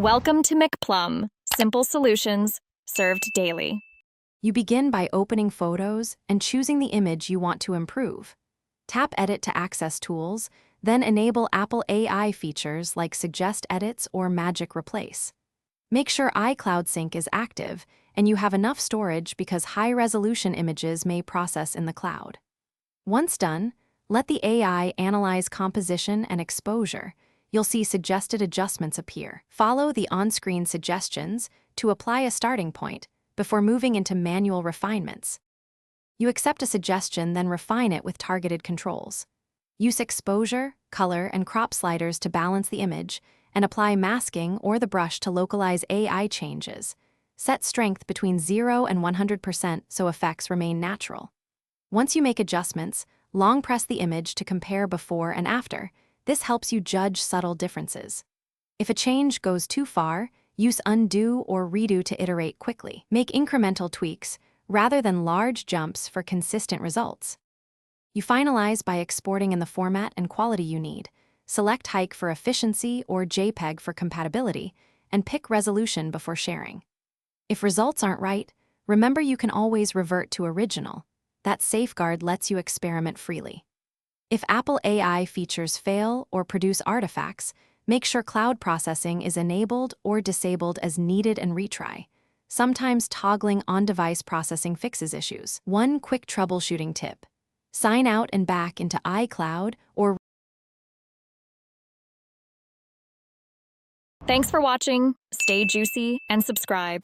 Welcome to McPlum, simple solutions served daily. You begin by opening Photos and choosing the image you want to improve. Tap Edit to access tools, then enable Apple AI features like Suggest Edits or Magic Replace. Make sure iCloud Sync is active and you have enough storage because high-resolution images may process in the cloud. Once done, let the AI analyze composition and exposure. You'll see suggested adjustments appear. Follow the on-screen suggestions to apply a starting point before moving into manual refinements. You accept a suggestion, then refine it with targeted controls. Use exposure, color, and crop sliders to balance the image, and apply masking or the brush to localize AI changes. Set strength between 0 and 100% so effects remain natural. Once you make adjustments, long press the image to compare before and after. This helps you judge subtle differences. If a change goes too far, use undo or redo to iterate quickly. Make incremental tweaks rather than large jumps for consistent results. You finalize by exporting in the format and quality you need. Select Hike for efficiency or JPEG for compatibility, and pick resolution before sharing. If results aren't right, remember you can always revert to original. That safeguard lets you experiment freely. If Apple AI features fail or produce artifacts, make sure cloud processing is enabled or disabled as needed and retry. Sometimes toggling on-device processing fixes issues. One quick troubleshooting tip: sign out and back into iCloud or Thanks for watching. Stay juicy and subscribe.